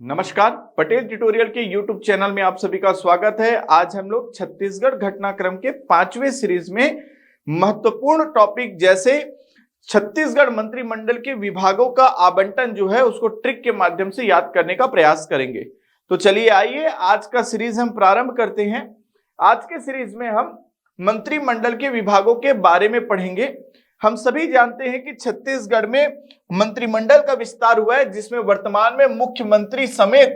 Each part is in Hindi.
नमस्कार, पटेल ट्यूटोरियल के YouTube चैनल में आप सभी का स्वागत है। आज हम लोग छत्तीसगढ़ घटनाक्रम के 5वें सीरीज में महत्वपूर्ण टॉपिक जैसे छत्तीसगढ़ मंत्रिमंडल के विभागों का आवंटन जो है उसको ट्रिक के माध्यम से याद करने का प्रयास करेंगे। तो चलिए आइए आज का सीरीज हम प्रारंभ करते हैं। आज के सीरीज में हम मंत्रिमंडल के विभागों के बारे में पढ़ेंगे। हम सभी जानते हैं कि छत्तीसगढ़ में मंत्रिमंडल का विस्तार हुआ है, जिसमें वर्तमान में मुख्यमंत्री समेत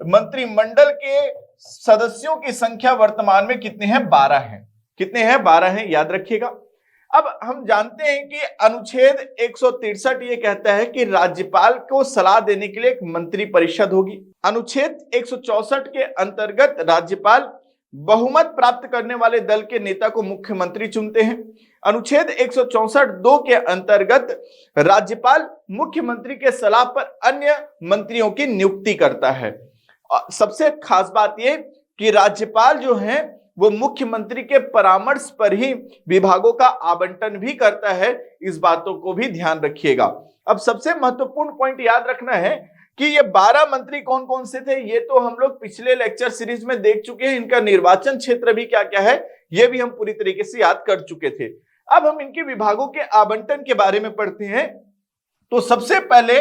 मंत्रिमंडल के सदस्यों की संख्या वर्तमान में कितने हैं? 12 हैं। कितने हैं? 12 हैं, याद रखिएगा। अब हम जानते हैं कि अनुच्छेद 163 ये कहता है कि राज्यपाल को सलाह देने के लिए एक मंत्री परिषद होगी। अनुच्छेद 164 के अंतर्गत राज्यपाल बहुमत प्राप्त करने वाले दल के नेता को मुख्यमंत्री चुनते हैं। अनुच्छेद 164(2) के अंतर्गत राज्यपाल मुख्यमंत्री के सलाह पर अन्य मंत्रियों की नियुक्ति करता है। सबसे खास बात यह कि राज्यपाल जो है वो मुख्यमंत्री के परामर्श पर ही विभागों का आवंटन भी करता है। इस बातों को भी ध्यान रखिएगा। अब सबसे महत्वपूर्ण पॉइंट याद रखना है कि ये 12 मंत्री कौन कौन से थे, ये तो हम लोग पिछले लेक्चर सीरीज में देख चुके हैं। इनका निर्वाचन क्षेत्र भी क्या क्या है ये भी हम पूरी तरीके से याद कर चुके थे। अब हम इनके विभागों के आवंटन के बारे में पढ़ते हैं। तो सबसे पहले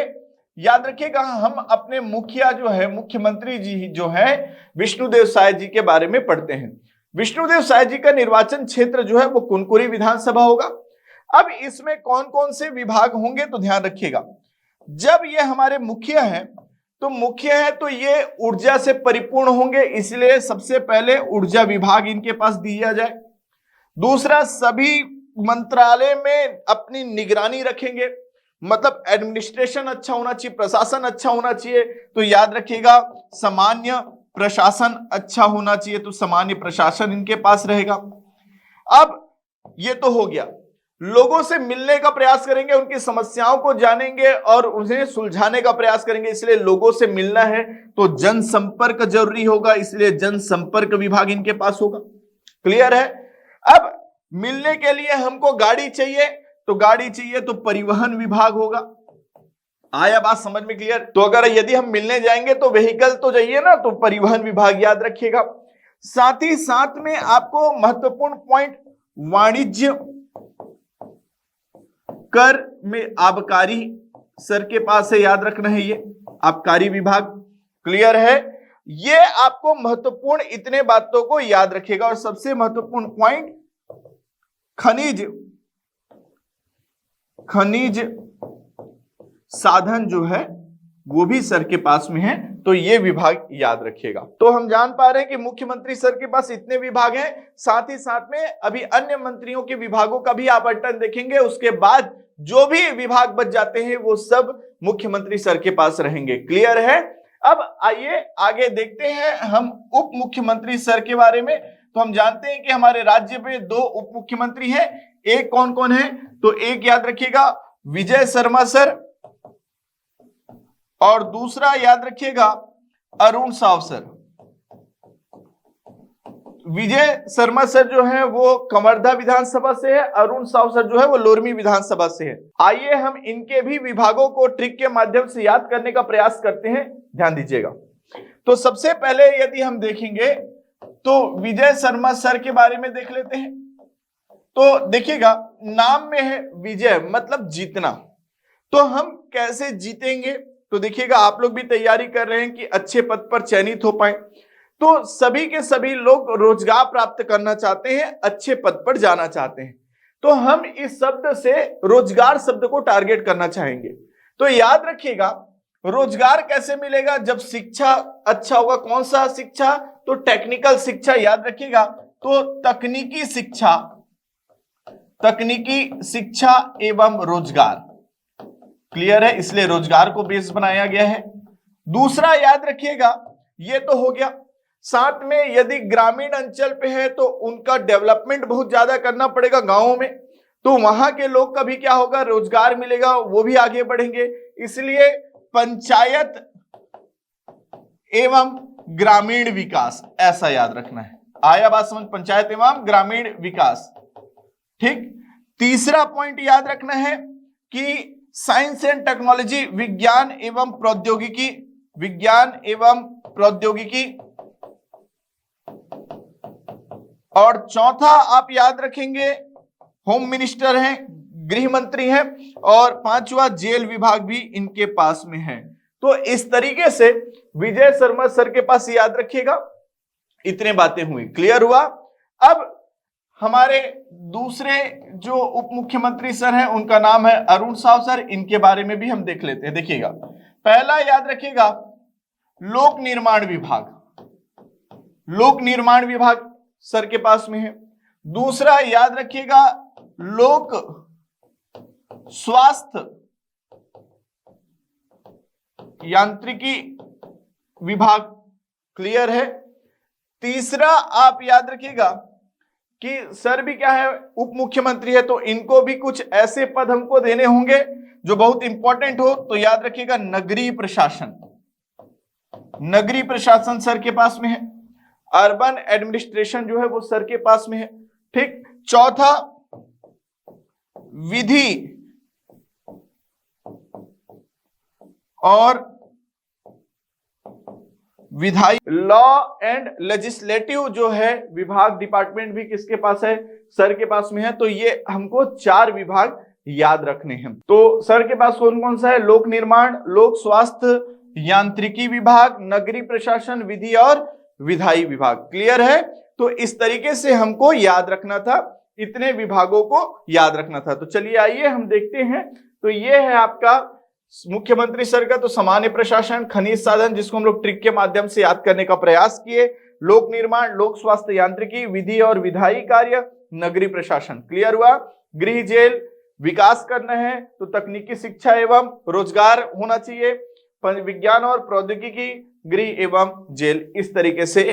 याद रखिएगा, हम अपने मुखिया जो है, मुख्यमंत्री जी जो है विष्णुदेव साय जी के बारे में पढ़ते हैं। विष्णुदेव साय जी का निर्वाचन क्षेत्र जो है वो कुनकुरी विधानसभा होगा। अब इसमें कौन कौन से विभाग होंगे तो ध्यान रखिएगा। जब ये हमारे मुखिया हैं तो ये ऊर्जा से परिपूर्ण होंगे, इसलिए सबसे पहले ऊर्जा विभाग इनके पास दिया जाए। दूसरा, सभी मंत्रालय में अपनी निगरानी रखेंगे, मतलब एडमिनिस्ट्रेशन अच्छा होना चाहिए, प्रशासन अच्छा होना चाहिए। तो याद रखिएगा सामान्य प्रशासन अच्छा होना चाहिए, तो सामान्य प्रशासन इनके पास रहेगा। अब ये तो हो गया। लोगों से मिलने का प्रयास करेंगे, उनकी समस्याओं को जानेंगे और उन्हें सुलझाने का प्रयास करेंगे, इसलिए लोगों से मिलना है तो जनसंपर्क जरूरी होगा, इसलिए जनसंपर्क विभाग इनके पास होगा। क्लियर है? अब मिलने के लिए हमको गाड़ी चाहिए, तो गाड़ी चाहिए तो परिवहन विभाग होगा। आया बात समझ में? क्लियर? तो अगर यदि हम मिलने जाएंगे तो व्हीकल तो चाहिए ना, तो परिवहन विभाग याद रखिएगा। साथ ही साथ में आपको महत्वपूर्ण पॉइंट वाणिज्य कर में आबकारी सर के पास है, याद रखना है, ये आबकारी विभाग। क्लियर है? ये आपको महत्वपूर्ण इतने बातों को याद रखिएगा। और सबसे महत्वपूर्ण पॉइंट खनिज साधन जो है वो भी सर के पास में है, तो ये विभाग याद रखिएगा। तो हम जान पा रहे हैं कि मुख्यमंत्री सर के पास इतने विभाग हैं। साथ ही साथ में अभी अन्य मंत्रियों के विभागों का भी आवंटन देखेंगे। उसके बाद जो भी विभाग बच जाते हैं वो सब मुख्यमंत्री सर के पास रहेंगे। क्लियर है? अब आइए आगे देखते हैं हम उप मुख्यमंत्री सर के बारे में। तो हम जानते हैं कि हमारे राज्य में 2 उप मुख्यमंत्री हैं। एक कौन कौन है? तो एक याद रखिएगा विजय शर्मा सर, और दूसरा याद रखिएगा अरुण साव सर। विजय शर्मा सर जो है वो कवर्धा विधानसभा से है, अरुण साव सर जो है वो लोरमी विधानसभा से है। आइए हम इनके भी विभागों को ट्रिक के माध्यम से याद करने का प्रयास करते हैं। ध्यान दीजिएगा। तो सबसे पहले यदि हम देखेंगे तो विजय शर्मा सर के बारे में देख लेते हैं। तो देखिएगा नाम में है विजय, मतलब जीतना। तो हम कैसे जीतेंगे? तो देखिएगा आप लोग भी तैयारी कर रहे हैं कि अच्छे पद पर चयनित हो पाए। तो सभी के सभी लोग रोजगार प्राप्त करना चाहते हैं, अच्छे पद पर जाना चाहते हैं। तो हम इस शब्द से रोजगार शब्द को टारगेट करना चाहेंगे। तो याद रखिएगा रोजगार कैसे मिलेगा? जब शिक्षा अच्छा होगा। कौन सा शिक्षा? तो टेक्निकल शिक्षा, याद रखिएगा। तो तकनीकी शिक्षा एवं रोजगार। क्लियर है? इसलिए रोजगार को बेस बनाया गया है। दूसरा याद रखिएगा, ये तो हो गया। साथ में यदि ग्रामीण अंचल पे है तो उनका डेवलपमेंट बहुत ज्यादा करना पड़ेगा गांवों में, तो वहां के लोग का भी क्या होगा? रोजगार मिलेगा, वो भी आगे बढ़ेंगे। इसलिए पंचायत एवं ग्रामीण विकास, ऐसा याद रखना है। आया बात समझ? पंचायत एवं ग्रामीण विकास। ठीक। तीसरा पॉइंट याद रखना है कि साइंस एंड टेक्नोलॉजी, विज्ञान एवं प्रौद्योगिकी विज्ञान एवं प्रौद्योगिकी, और चौथा आप याद रखेंगे होम मिनिस्टर हैं, गृह मंत्री हैं, और पांचवा जेल विभाग भी इनके पास में है। तो इस तरीके से विजय शर्मा सर के पास याद रखिएगा, इतने बातें हुई। क्लियर हुआ? अब हमारे दूसरे जो उप मुख्यमंत्री सर हैं उनका नाम है अरुण साव सर, इनके बारे में भी हम देख लेते हैं। देखिएगा, पहला याद रखिएगा लोक निर्माण विभाग, लोक निर्माण विभाग सर के पास में है। दूसरा याद रखिएगा लोक स्वास्थ्य यांत्रिकी विभाग, क्लियर है। तीसरा आप याद रखिएगा कि सर भी क्या है, उप मुख्यमंत्री है, तो इनको भी कुछ ऐसे पद हमको देने होंगे जो बहुत इंपॉर्टेंट हो, तो याद रखिएगा नगरीय प्रशासन, नगरीय प्रशासन सर के पास में है। अर्बन एडमिनिस्ट्रेशन जो है वो सर के पास में है। ठीक। चौथा विधि और विधायी, लॉ एंड लेजिस्लेटिव जो है विभाग, डिपार्टमेंट भी किसके पास है, सर के पास में है। तो ये हमको 4 विभाग याद रखने हैं। तो सर के पास कौन कौन सा है, लोक निर्माण, लोक स्वास्थ्य यांत्रिकी विभाग, नगरीय प्रशासन, विधि और विधायी विभाग। क्लियर है? तो इस तरीके से हमको याद रखना था, इतने विभागों को याद रखना था। तो चलिए आइए हम देखते हैं। तो ये है आपका मुख्यमंत्री सर का तो सामान्य प्रशासन, खनिज साधन जिसको हम लोग ट्रिक के माध्यम से याद करने का प्रयास किए, लोक निर्माण, लोक स्वास्थ्य यांत्रिकी, विधि और विधायी कार्य, नगरीय प्रशासन। क्लियर हुआ? गृह जेल, विकास करना है तो तकनीकी शिक्षा एवं रोजगार होना चाहिए, विज्ञान और प्रौद्योगिकी, गृह एवं जेल। इस तरीके से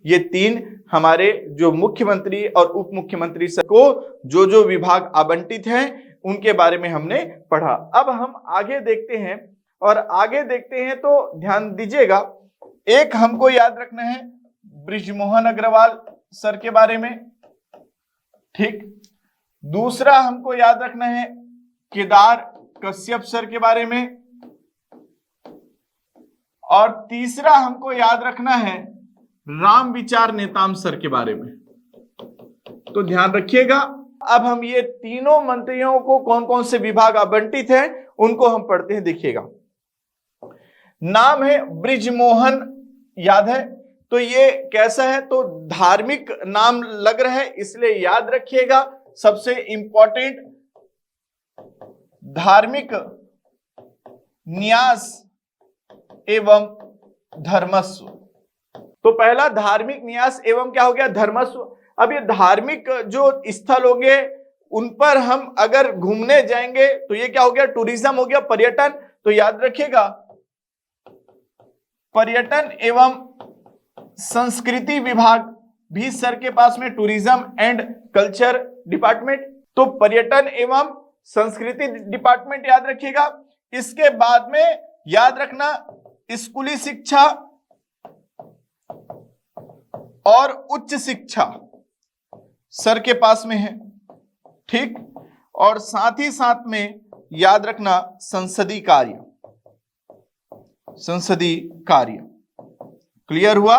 ये 3 हमारे जो मुख्यमंत्री और उप मुख्यमंत्री को जो विभाग आवंटित हैं उनके बारे में हमने पढ़ा। अब हम आगे देखते हैं, और आगे देखते हैं तो ध्यान दीजिएगा, एक हमको याद रखना है बृजमोहन अग्रवाल सर के बारे में। ठीक। दूसरा हमको याद रखना है केदार कश्यप सर के बारे में, और तीसरा हमको याद रखना है राम विचार नेताम सर के बारे में। तो ध्यान रखिएगा। अब हम ये तीनों मंत्रियों को कौन कौन से विभाग आवंटित हैं उनको हम पढ़ते हैं। देखिएगा, नाम है बृजमोहन, याद है? तो ये कैसा है, तो धार्मिक नाम लग रहा है, इसलिए याद रखिएगा सबसे इंपॉर्टेंट धार्मिक न्यास एवं धर्मस्व। तो पहला धार्मिक न्यास एवं क्या हो गया, धर्मस्व। अब ये धार्मिक जो स्थल हो गए उन पर हम अगर घूमने जाएंगे तो ये क्या हो गया, टूरिज्म हो गया, पर्यटन। तो याद रखिएगा पर्यटन एवं संस्कृति विभाग भी सर के पास में, टूरिज्म एंड कल्चर डिपार्टमेंट। तो पर्यटन एवं संस्कृति डिपार्टमेंट याद रखिएगा। इसके बाद में याद रखना स्कूली शिक्षा और उच्च शिक्षा सर के पास में है। ठीक। और साथ ही साथ में याद रखना संसदीय कार्य, संसदीय कार्य। क्लियर हुआ?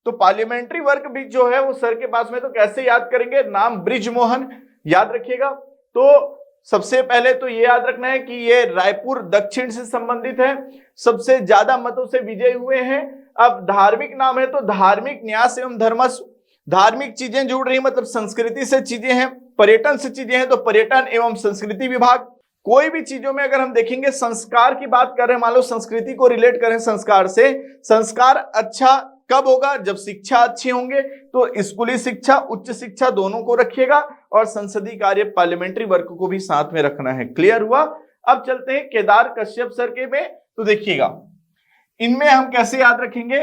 तो पार्लियामेंट्री वर्क भी जो है वो सर के पास में। तो कैसे याद करेंगे, नाम बृजमोहन याद रखिएगा। तो सबसे पहले तो ये याद रखना है कि ये रायपुर दक्षिण से संबंधित है, सबसे ज्यादा मतों से विजयी हुए हैं। अब धार्मिक नाम है तो धार्मिक न्यास एवं धर्मस्व, धार्मिक चीजें जुड़ रही मतलब संस्कृति से चीजें हैं, पर्यटन से चीजें हैं तो पर्यटन एवं संस्कृति विभाग। कोई भी चीजों में अगर हम देखेंगे संस्कार की बात कर रहे हैं, मान लो संस्कृति को रिलेट करें संस्कार से, संस्कार अच्छा कब होगा, जब शिक्षा अच्छी होंगे। तो स्कूली शिक्षा, उच्च शिक्षा दोनों को रखिएगा, और संसदीय कार्य पार्लियामेंट्री वर्क को भी साथ में रखना है। क्लियर हुआ? अब चलते हैं केदार कश्यप सर के में। तो देखिएगा इनमें हम कैसे याद रखेंगे,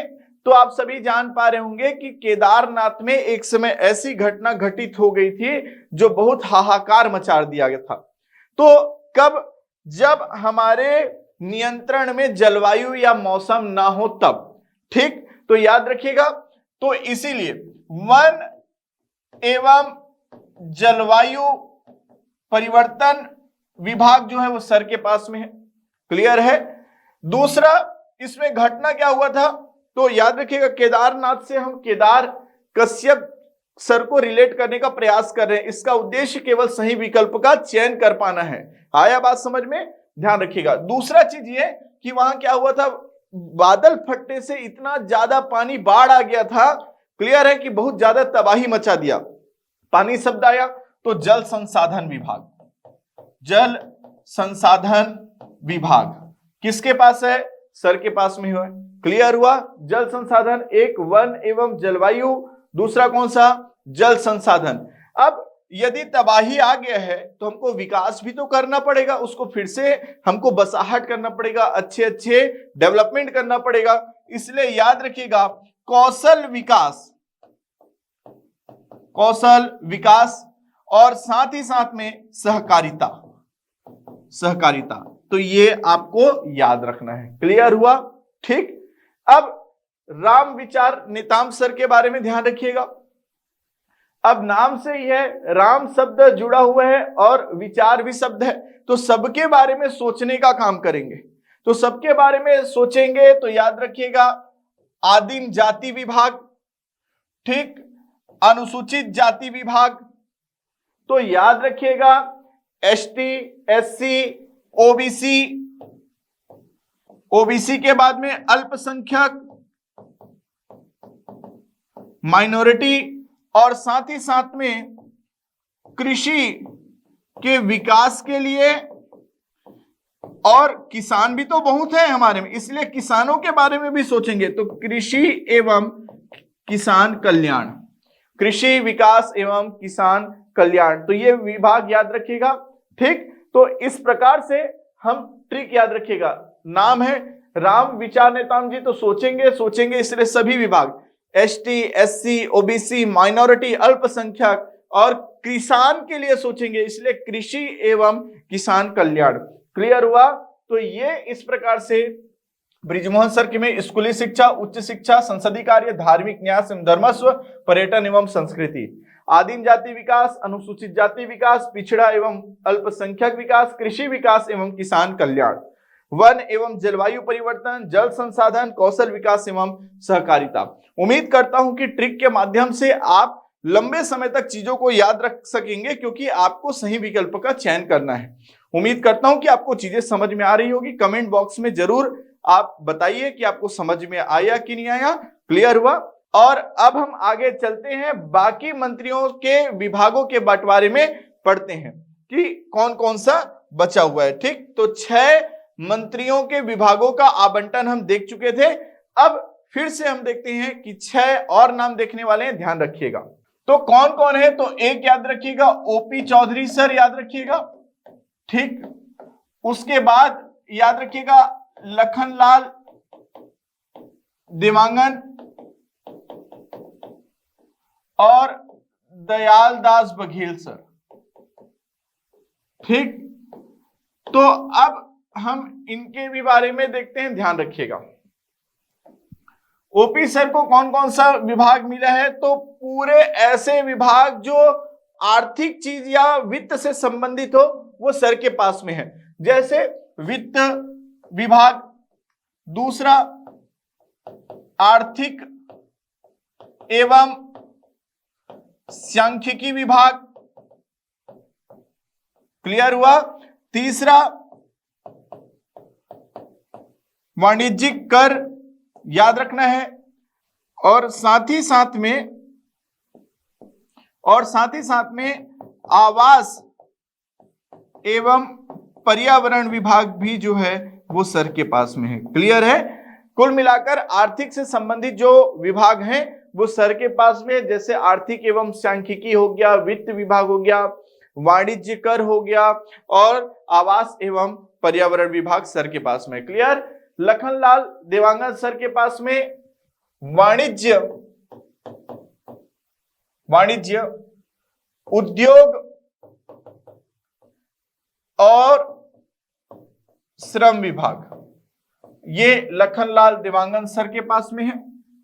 तो आप सभी जान पा रहे होंगे कि केदारनाथ में एक समय ऐसी घटना घटित हो गई थी जो बहुत हाहाकार मचा दिया गया था। तो कब, जब हमारे नियंत्रण में जलवायु या मौसम ना हो तब। ठीक। तो याद रखिएगा, तो इसीलिए वन एवं जलवायु परिवर्तन विभाग जो है वो सर के पास में है। क्लियर है? दूसरा इसमें घटना क्या हुआ था, तो याद रखिएगा केदारनाथ से हम केदार कश्यप सर को रिलेट करने का प्रयास कर रहे हैं। इसका उद्देश्य केवल सही विकल्प का चयन कर पाना है। आया बात समझ में, ध्यान रखिएगा। दूसरा चीज ये कि वहां क्या हुआ था, बादल फटने से इतना ज्यादा पानी बाढ़ आ गया था, क्लियर है, कि बहुत ज्यादा तबाही मचा दिया। पानी शब्द आया तो जल संसाधन विभाग, जल संसाधन विभाग किसके पास है, सर के पास में हुआ। क्लियर हुआ, जल संसाधन, एक वन एवं जलवायु, दूसरा कौन सा, जल संसाधन। अब यदि तबाही आ गया है तो हमको विकास भी तो करना पड़ेगा, उसको फिर से हमको बसाहट करना पड़ेगा, अच्छे अच्छे डेवलपमेंट करना पड़ेगा। इसलिए याद रखिएगा कौशल विकास, कौशल विकास और साथ ही साथ में सहकारिता, सहकारिता, तो ये आपको याद रखना है। क्लियर हुआ, ठीक। अब राम विचार नितांब सर के बारे में ध्यान रखिएगा। अब नाम से ही है, राम शब्द जुड़ा हुआ है और विचार भी शब्द है, तो सबके बारे में सोचने का काम करेंगे। तो सबके बारे में सोचेंगे तो याद रखिएगा आदिम जाति विभाग, ठीक, अनुसूचित जाति विभाग, तो याद रखिएगा एसटी, एससी, ओबीसी, ओबीसी के बाद में अल्पसंख्यक, माइनॉरिटी, और साथ ही साथ में कृषि के विकास के लिए, और किसान भी तो बहुत है हमारे में, इसलिए किसानों के बारे में भी सोचेंगे। तो कृषि एवं किसान कल्याण, कृषि विकास एवं किसान कल्याण, तो ये विभाग याद रखिएगा, ठीक। तो इस प्रकार से हम ट्रिक याद रखिएगा। नाम है राम विचार नेताम जी, तो सोचेंगे सोचेंगे, इसलिए सभी विभाग एसटी, एससी, ओबीसी, माइनॉरिटी, अल्पसंख्यक और किसान के लिए सोचेंगे, इसलिए कृषि एवं किसान कल्याण। क्लियर हुआ, तो ये इस प्रकार से ब्रिजमोहन सर के में स्कूली शिक्षा, उच्च शिक्षा, संसदीय कार्य, धार्मिक न्यास एवं धर्मस्व, पर्यटन एवं संस्कृति, आदिम जाति विकास, अनुसूचित जाति विकास, पिछड़ा एवं अल्पसंख्यक विकास, कृषि विकास एवं किसान कल्याण, वन एवं जलवायु परिवर्तन, जल संसाधन, कौशल विकास एवं सहकारिता। उम्मीद करता हूं कि ट्रिक के माध्यम से आप लंबे समय तक चीजों को याद रख सकेंगे, क्योंकि आपको सही विकल्प का चयन करना है। उम्मीद करता हूं कि आपको चीजें समझ में आ रही होगी। कमेंट बॉक्स में जरूर आप बताइए कि आपको समझ में आया कि नहीं आया, क्लियर हुआ। और अब हम आगे चलते हैं, बाकी मंत्रियों के विभागों के बंटवारे में पढ़ते हैं कि कौन कौन सा बचा हुआ है, ठीक। तो 6 मंत्रियों के विभागों का आवंटन हम देख चुके थे। अब फिर से हम देखते हैं कि 6 और नाम देखने वाले हैं, ध्यान रखिएगा। तो कौन कौन है, तो एक याद रखिएगा ओपी चौधरी सर, याद रखिएगा, ठीक। उसके बाद याद रखिएगा लखनलाल देवांगन और दयालदास बघेल सर, ठीक। तो अब हम इनके भी बारे में देखते हैं, ध्यान रखिएगा। ओपी सर को कौन कौन सा विभाग मिला है, तो पूरे ऐसे विभाग जो आर्थिक चीज या वित्त से संबंधित हो वो सर के पास में है, जैसे वित्त विभाग, दूसरा आर्थिक एवं सांख्यिकी विभाग, क्लियर हुआ, तीसरा वाणिज्यिक कर, याद रखना है, और साथ ही साथ में आवास एवं पर्यावरण विभाग भी जो है वो सर के पास में है, क्लियर है। कुल मिलाकर आर्थिक से संबंधित जो विभाग हैं वो सर के पास में, जैसे आर्थिक एवं सांख्यिकी हो गया, वित्त विभाग हो गया, वाणिज्य कर हो गया, और आवास एवं पर्यावरण विभाग सर के पास में, क्लियर। लखनलाल देवांगन सर के पास में वाणिज्य, उद्योग और श्रम विभाग, ये लखनलाल देवांगन सर के पास में है,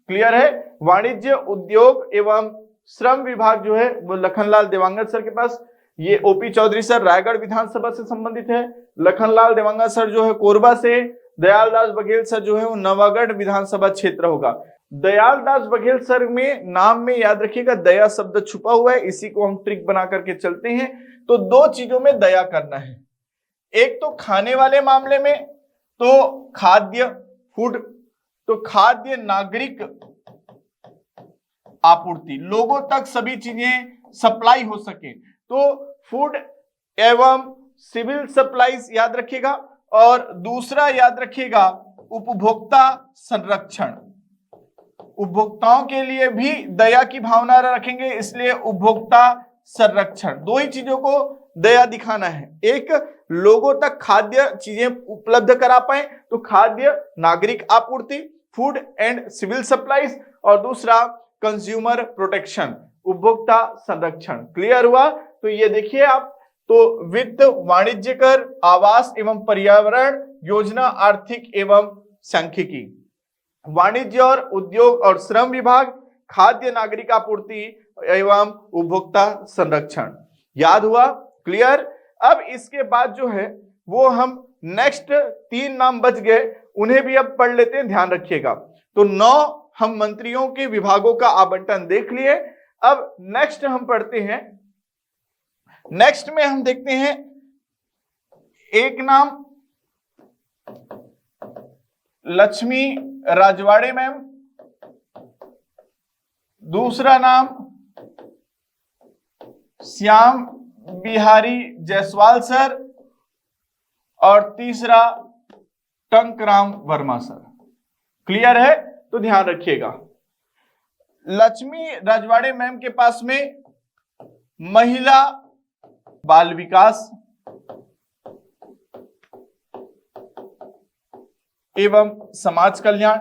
क्लियर है। वाणिज्य, उद्योग एवं श्रम विभाग जो है वो लखनलाल देवांगन सर के पास। ये ओपी चौधरी सर रायगढ़ विधानसभा से संबंधित है, लखनलाल देवांगन सर जो है कोरबा से, दयालदास बघेल सर जो है वो नवागढ़ विधानसभा क्षेत्र होगा। दयालदास बघेल सर में नाम में याद रखिएगा दया शब्द छुपा हुआ है, इसी को हम ट्रिक बना करके चलते हैं। तो दो चीजों में दया करना है, एक तो खाने वाले मामले में, तो खाद्य फूड, तो खाद्य नागरिक आपूर्ति, लोगों तक सभी चीजें सप्लाई हो सके, तो फूड एवं सिविल सप्लाईज याद रखिएगा। और दूसरा याद रखिएगा उपभोक्ता संरक्षण, उपभोक्ताओं के लिए भी दया की भावना रखेंगे, इसलिए उपभोक्ता संरक्षण। दो ही चीजों को दया दिखाना है, एक लोगों तक खाद्य चीजें उपलब्ध करा पाए तो खाद्य नागरिक आपूर्ति फूड एंड सिविल सप्लाईज, और दूसरा कंज्यूमर प्रोटेक्शन उपभोक्ता संरक्षण। क्लियर हुआ? तो ये देखिए आप, तो वित्त वाणिज्य कर आवास एवं पर्यावरण योजना आर्थिक एवं सांख्यिकी, वाणिज्य और उद्योग और श्रम विभाग, खाद्य नागरिक आपूर्ति एवं उपभोक्ता संरक्षण। याद हुआ? क्लियर? अब इसके बाद जो है वो हम नेक्स्ट 3 नाम बच गए, उन्हें भी अब पढ़ लेते हैं, ध्यान रखिएगा। तो 9 हम मंत्रियों के विभागों का आवंटन देख लिए। अब नेक्स्ट हम पढ़ते हैं, नेक्स्ट में हम देखते हैं एक नाम लक्ष्मी राजवाड़े मैम, दूसरा नाम श्याम बिहारी जायसवाल सर, और तीसरा टंकराम वर्मा सर। क्लियर है? तो ध्यान रखिएगा, लक्ष्मी राजवाड़े मैम के पास में महिला बाल विकास एवं समाज कल्याण,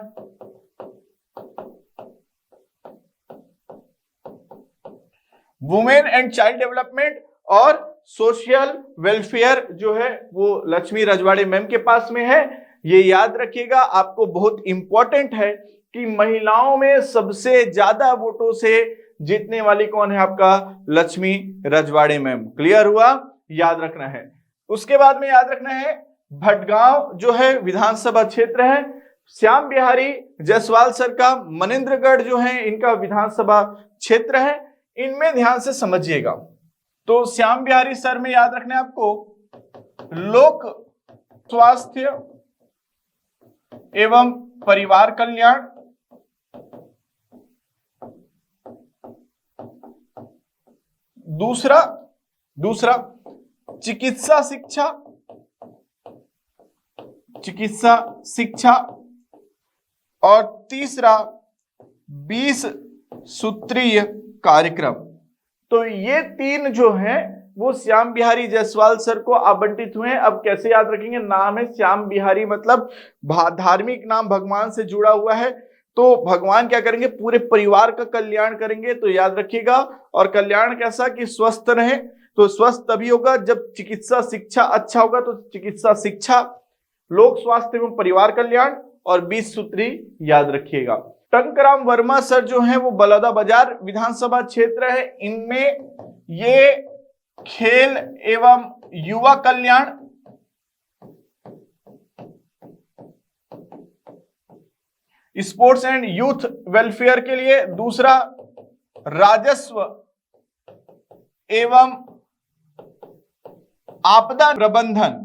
वुमेन एंड चाइल्ड डेवलपमेंट और सोशल वेलफेयर जो है वो लक्ष्मी राजवाड़े मैम के पास में है। ये याद रखिएगा, आपको बहुत इंपॉर्टेंट है कि महिलाओं में सबसे ज्यादा वोटों से जीतने वाली कौन है? आपका लक्ष्मी राजवाड़े मैम। क्लियर हुआ? याद रखना है। उसके बाद में याद रखना है भटगांव जो है विधानसभा क्षेत्र है, श्याम बिहारी जायसवाल सर का मनेन्द्रगढ़ जो है इनका विधानसभा क्षेत्र है। इनमें ध्यान से समझिएगा, तो श्याम बिहारी सर में याद रखना है आपको लोक स्वास्थ्य एवं परिवार कल्याण, दूसरा चिकित्सा शिक्षा, और तीसरा 20 सूत्रीय कार्यक्रम। तो ये 3 जो हैं वो श्याम बिहारी जायसवाल सर को आवंटित हुए हैं। अब कैसे याद रखेंगे? नाम है श्याम बिहारी, मतलब धार्मिक नाम, भगवान से जुड़ा हुआ है, तो भगवान क्या करेंगे? पूरे परिवार का कल्याण करेंगे। तो याद रखिएगा, और कल्याण कैसा? कि स्वस्थ रहे। तो स्वस्थ तभी होगा जब चिकित्सा शिक्षा अच्छा होगा, तो चिकित्सा शिक्षा, लोक स्वास्थ्य एवं परिवार कल्याण, और 20 सूत्री याद रखिएगा। टंकराम वर्मा सर जो है वो बलौदाबाजार विधानसभा क्षेत्र है, इनमें ये खेल एवं युवा कल्याण, स्पोर्ट्स एंड यूथ वेलफेयर के लिए, दूसरा राजस्व एवं आपदा प्रबंधन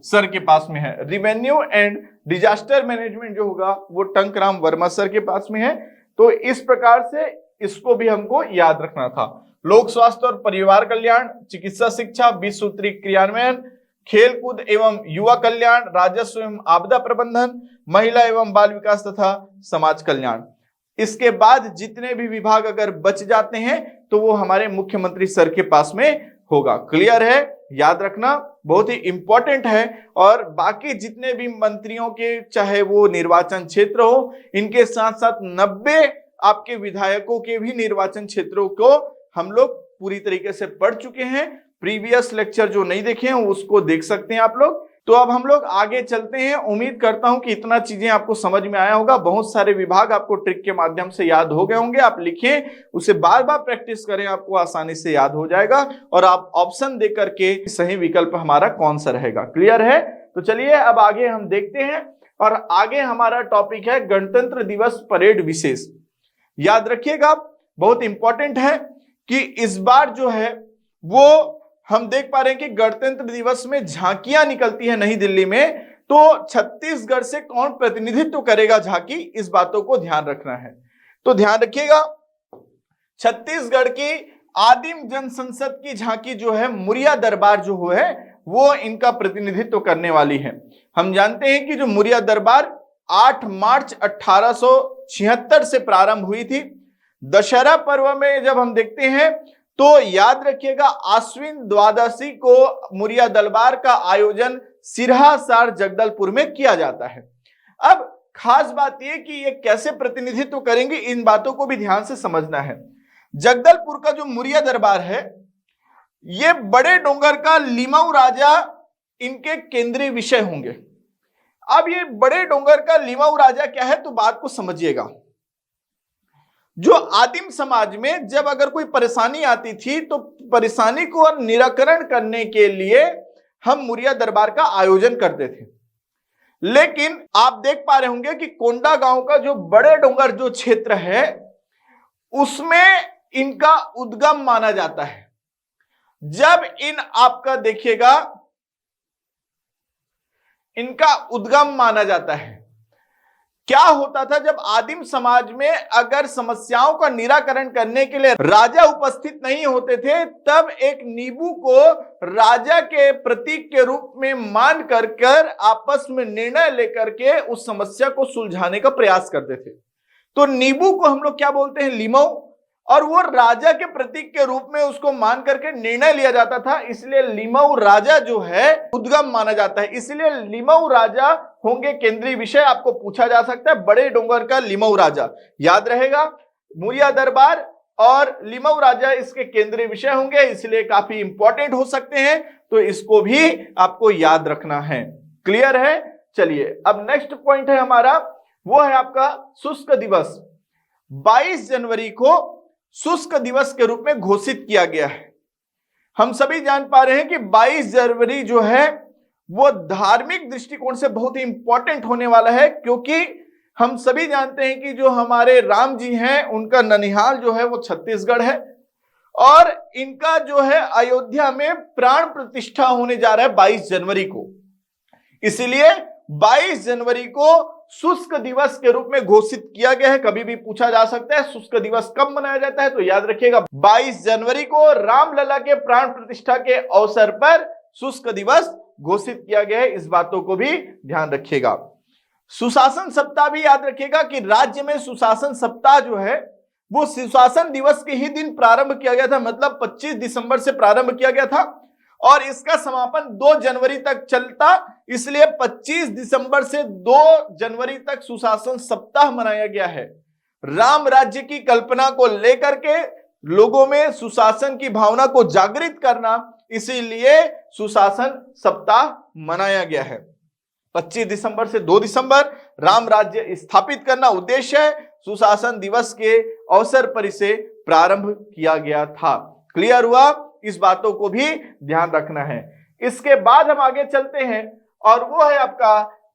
सर के पास में है, रिवेन्यू एंड डिजास्टर मैनेजमेंट जो होगा वो टंकराम वर्मा सर के पास में है। तो इस प्रकार से इसको भी हमको याद रखना था। लोक स्वास्थ्य और परिवार कल्याण, चिकित्सा शिक्षा, 20 सूत्री क्रियान्वयन, खेलकूद एवं युवा कल्याण, राजस्व एवं आपदा प्रबंधन, महिला एवं बाल विकास तथा समाज कल्याण। इसके बाद जितने भी विभाग अगर बच जाते हैं तो वो हमारे मुख्यमंत्री सर के पास में होगा। क्लियर है? याद रखना बहुत ही इंपॉर्टेंट है। और बाकी जितने भी मंत्रियों के चाहे वो निर्वाचन क्षेत्र हो, इनके साथ साथ 90 आपके विधायकों के भी निर्वाचन क्षेत्रों को हम लोग पूरी तरीके से पढ़ चुके हैं। प्रीवियस लेक्चर जो नहीं देखे हैं उसको देख सकते हैं आप लोग। तो अब हम लोग आगे चलते हैं। उम्मीद करता हूं कि इतना चीजें आपको समझ में आया होगा। बहुत सारे विभाग आपको ट्रिक के माध्यम से याद हो गए होंगे। आप लिखें, उसे बार बार प्रैक्टिस करें, आपको आसानी से याद हो जाएगा। और आप ऑप्शन दे करके सही विकल्प हमारा कौन सा रहेगा। क्लियर है? तो चलिए अब आगे हम देखते हैं, और आगे हमारा टॉपिक है गणतंत्र दिवस परेड विशेष। याद रखिएगा, बहुत इंपॉर्टेंट है कि इस बार जो है वो हम देख पा रहे हैं कि गणतंत्र दिवस में झांकियां निकलती है नई दिल्ली में, तो छत्तीसगढ़ से कौन प्रतिनिधित्व करेगा झांकी, इस बातों को ध्यान रखना है। तो ध्यान रखिएगा, छत्तीसगढ़ की आदिम जनसंसद की झांकी जो है मुरिया दरबार जो है वो इनका प्रतिनिधित्व करने वाली है। हम जानते हैं कि जो मुरिया दरबार 8 मार्च 1876 से प्रारंभ हुई थी। दशहरा पर्व में जब हम देखते हैं तो याद रखिएगा आश्विन द्वादशी को मुरिया दरबार का आयोजन सिरहासार जगदलपुर में किया जाता है। अब खास बात यह कि ये कैसे प्रतिनिधित्व करेंगे, इन बातों को भी ध्यान से समझना है। जगदलपुर का जो मुरिया दरबार है ये बड़े डोंगर का लिमाऊ राजा इनके केंद्रीय विषय होंगे। अब ये बड़े डोंगर का लिमाऊ राजा क्या है, तो बात को समझिएगा। जो आदिम समाज में जब अगर कोई परेशानी आती थी तो परेशानी को निराकरण करने के लिए हम मुरिया दरबार का आयोजन करते थे। लेकिन आप देख पा रहे होंगे कि कोंडा गांव का जो बड़े डोंगर जो क्षेत्र है उसमें इनका उद्गम माना जाता है। जब आपका देखिएगा इनका उद्गम माना जाता है, क्या होता था जब आदिम समाज में अगर समस्याओं का निराकरण करने के लिए राजा उपस्थित नहीं होते थे तब एक नींबू को राजा के प्रतीक के रूप में मान कर आपस में निर्णय लेकर के उस समस्या को सुलझाने का प्रयास करते थे। तो नींबू को हम लोग क्या बोलते हैं, लीमऊ, और वो राजा के प्रतीक के रूप में उसको मान करके निर्णय लिया जाता था, इसलिए लिमाऊ राजा जो है उद्गम माना जाता है। इसलिए लिमाऊ राजा होंगे केंद्रीय विषय, आपको पूछा जा सकता है बड़े डोंगर का लिमाऊ राजा। याद रहेगा, मुरिया दरबार और लिमाऊ राजा इसके केंद्रीय विषय होंगे, इसलिए काफी इंपॉर्टेंट हो सकते हैं, तो इसको भी आपको याद रखना है। क्लियर है? चलिए अब नेक्स्ट पॉइंट है हमारा, वो है आपका शुष्क दिवस। 22 जनवरी को शुष्क दिवस के रूप में घोषित किया गया है। हम सभी जान पा रहे हैं कि 22 जनवरी जो है वो धार्मिक दृष्टिकोण से बहुत ही इंपॉर्टेंट होने वाला है, क्योंकि हम सभी जानते हैं कि जो हमारे राम जी हैं उनका ननिहाल जो है वो छत्तीसगढ़ है, और इनका जो है अयोध्या में प्राण प्रतिष्ठा होने जा रहा है 22 जनवरी को। इसलिए 22 जनवरी को शुष्क दिवस के रूप में घोषित किया गया है। कभी भी पूछा जा सकता है शुष्क दिवस कब मनाया जाता है, तो याद रखिएगा 22 जनवरी को रामलला के प्राण प्रतिष्ठा के अवसर पर शुष्क दिवस घोषित किया गया है। इस बातों को भी ध्यान रखिएगा। सुशासन सप्ताह भी याद रखिएगा कि राज्य में सुशासन सप्ताह जो है वो सुशासन दिवस के ही दिन प्रारंभ किया गया था, मतलब 25 दिसंबर से प्रारंभ किया गया था और इसका समापन 2 जनवरी तक चलता, इसलिए 25 दिसंबर से 2 जनवरी तक सुशासन सप्ताह मनाया गया है। राम राज्य की कल्पना को लेकर के लोगों में सुशासन की भावना को जागृत करना, इसीलिए सुशासन सप्ताह मनाया गया है। 25 दिसंबर से 2 दिसंबर राम राज्य स्थापित करना उद्देश्य है, सुशासन दिवस के अवसर पर इसे प्रारंभ किया गया था। क्लियर हुआ? इस बातों को भी ध्यान रखना है। इसके बाद हम आगे चलते हैं और वो है आपका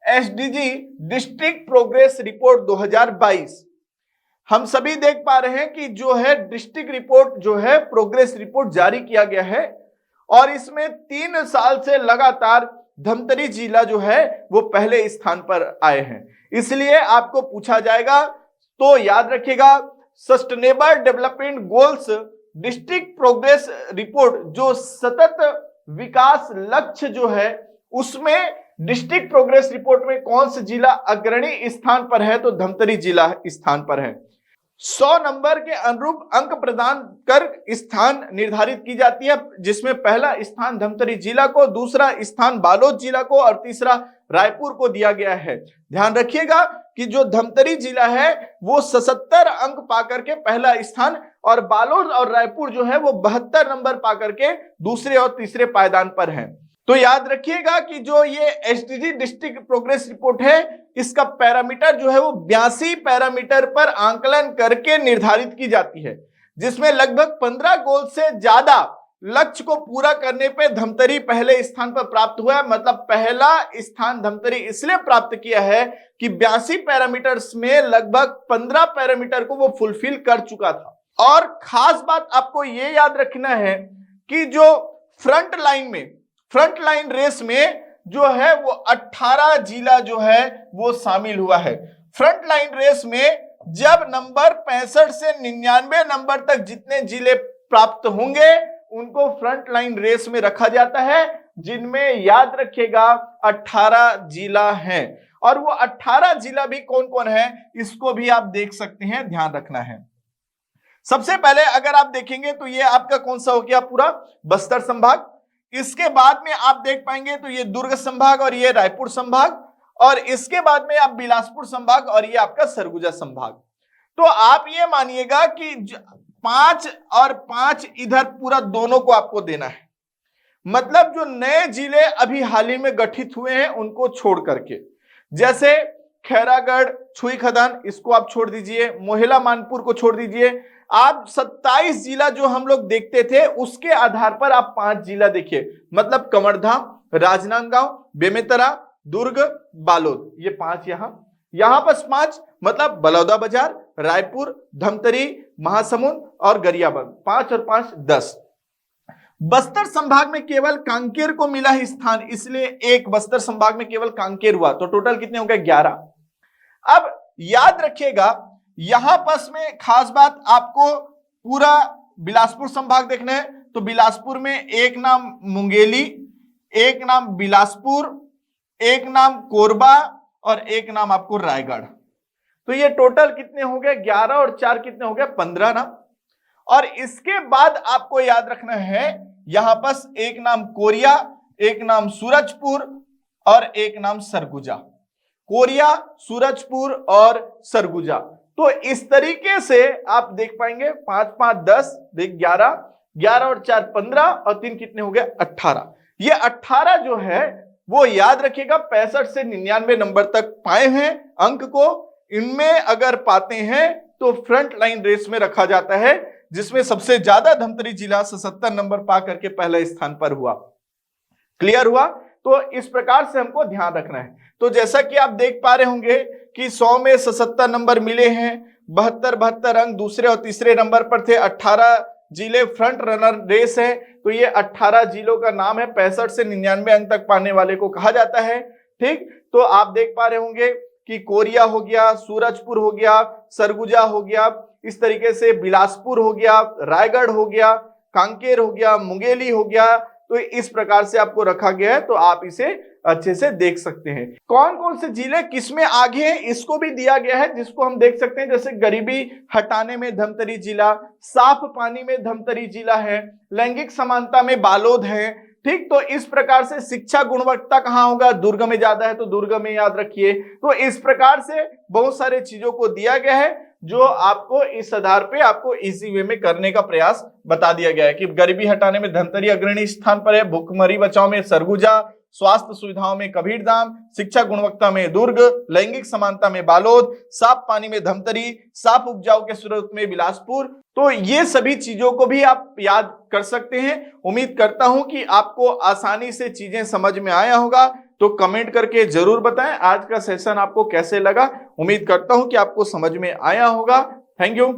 एसडीजी डिस्ट्रिक्ट प्रोग्रेस रिपोर्ट 2022। हम सभी देख पा रहे हैं कि जो है डिस्ट्रिक्ट रिपोर्ट जो है प्रोग्रेस रिपोर्ट जारी किया गया है और इसमें 3 साल से लगातार धमतरी जिला जो है वो पहले स्थान पर आए हैं। इसलिए आपको पूछा जाएगा, तो याद रखिएगा sustainable development goals district progress report जो सतत विकास लक्ष्य जो है उसमें डिस्ट्रिक्ट प्रोग्रेस रिपोर्ट में कौन सा जिला अग्रणी स्थान पर है, तो धमतरी जिला स्थान पर है। 100 नंबर के अनुरूप अंक प्रदान कर स्थान निर्धारित की जाती है, जिसमें पहला स्थान धमतरी जिला को, दूसरा स्थान बालोद जिला को और तीसरा रायपुर को दिया गया है। ध्यान रखिएगा कि जो धमतरी जिला है वो 77 अंक पाकर के पहला स्थान और बालोद और रायपुर जो है वो 72 नंबर पाकर के दूसरे और तीसरे पायदान पर हैं। तो याद रखिएगा कि जो ये एसडीजी डिस्ट्रिक्ट प्रोग्रेस रिपोर्ट है इसका पैरामीटर जो है वो 82 पैरामीटर पर आंकलन करके निर्धारित की जाती है, जिसमें लगभग 15 गोल से ज्यादा लक्ष्य को पूरा करने पे धमतरी पहले स्थान पर प्राप्त हुआ है। मतलब पहला स्थान धमतरी इसलिए प्राप्त किया है कि 82 पैरामीटर्स में लगभग 15 पैरामीटर को वो फुलफिल कर चुका था। और खास बात आपको ये याद रखना है कि जो फ्रंट लाइन रेस में जो है वो 18 जिला जो है वो शामिल हुआ है। फ्रंट लाइन रेस में जब नंबर 65 से 99 नंबर तक जितने जिले प्राप्त होंगे उनको फ्रंट लाइन रेस में रखा जाता है, जिनमें याद रखिएगा 18 जिला हैं। और वो 18 जिला भी कौन कौन है इसको भी आप देख सकते हैं, ध्यान रखना है। सबसे पहले अगर आप देखेंगे तो ये आपका कौन सा हो गया, पूरा बस्तर संभाग। इसके बाद में आप देख पाएंगे तो ये दुर्ग संभाग और ये रायपुर संभाग, और इसके बाद में आप बिलासपुर संभाग और ये आपका सरगुजा संभाग। तो आप ये मानिएगा कि 5 और 5 इधर पूरा दोनों को आपको देना है। मतलब जो नए जिले अभी हाल ही में गठित हुए हैं उनको छोड़ करके, जैसे खैरागढ़, छुई खदान, इसको आप छोड़ दीजिए, मोहला मानपुर को छोड़ दीजिए। आप 27 जिला जो हम लोग देखते थे उसके आधार पर आप 5 जिला देखिए। मतलब कमरधाम, राजनांदगांव, बेमेतरा, दुर्ग, बालोद, ये 5 यहां पर 5, मतलब बलौदा बाजार, रायपुर, धमतरी, महासमुंद और गरियाबंद, 5 और 5 10। बस्तर संभाग में केवल कांकेर को मिला है स्थान, इसलिए एक बस्तर संभाग में केवल कांकेर हुआ, तो टोटल कितने हो गए 11। अब याद रखिएगा यहां पर में खास बात आपको पूरा बिलासपुर संभाग देखना है। तो बिलासपुर में एक नाम मुंगेली, एक नाम बिलासपुर, एक नाम कोरबा और एक नाम आपको रायगढ़। तो ये टोटल कितने हो गए 11 और 4 कितने हो गए 15 ना। और इसके बाद आपको याद रखना है यहां पर एक नाम कोरिया, एक नाम सूरजपुर और एक नाम सरगुजा। कोरिया, सूरजपुर और सरगुजा। तो इस तरीके से आप देख पाएंगे 5 5 10 देख 11, 11 और 4 15 और 3 कितने हो गए 18। ये 18 जो है वो याद रखिएगा 65 से 99 नंबर तक पाए हैं अंक को। इनमें अगर पाते हैं तो फ्रंट लाइन रेस में रखा जाता है, जिसमें सबसे ज्यादा धमतरी जिला 77 नंबर पा करके पहले स्थान पर हुआ। क्लियर हुआ? तो इस प्रकार से हमको ध्यान रखना है। तो जैसा कि आप देख पा रहे होंगे कि 100 में 77 नंबर मिले हैं, 72 अंक दूसरे और तीसरे नंबर पर थे, 18 जिले फ्रंट रनर रेस है। तो ये 18 जिलों का नाम है, 65 से 99 अंक तक पाने वाले को कहा जाता है। ठीक, तो आप देख पा रहे होंगे कि कोरिया हो गया, सूरजपुर हो गया, सरगुजा हो गया, इस तरीके से बिलासपुर हो गया, रायगढ़ हो गया, कांकेर हो गया, मुंगेली हो गया। तो इस प्रकार से आपको रखा गया है, तो आप इसे अच्छे से देख सकते हैं। कौन कौन से जिले किसमें आगे हैं इसको भी दिया गया है, जिसको हम देख सकते हैं। जैसे गरीबी हटाने में धमतरी जिला, साफ पानी में धमतरी जिला है, लैंगिक समानता में बालोद है। ठीक, तो इस प्रकार से शिक्षा गुणवत्ता कहाँ होगा, दुर्ग में ज्यादा है तो दुर्ग में याद रखिए। तो इस प्रकार से बहुत सारे चीजों को दिया गया है, जो आपको इस आधार पे आपको इजी वे में करने का प्रयास बता दिया गया है कि गरीबी हटाने में धमतरी अग्रणी स्थान पर है, भूखमरी बचाव में सरगुजा, स्वास्थ्य सुविधाओं में कबीरधाम, शिक्षा गुणवत्ता में दुर्ग, लैंगिक समानता में बालोद, साफ पानी में धमतरी, साफ उपजाऊ के स्रोत में बिलासपुर। तो ये सभी चीजों को भी आप याद कर सकते हैं। उम्मीद करता हूं कि आपको आसानी से चीजें समझ में आया होगा। तो कमेंट करके जरूर बताएं आज का सेशन आपको कैसे लगा। उम्मीद करता हूं कि आपको समझ में आया होगा। Thank you.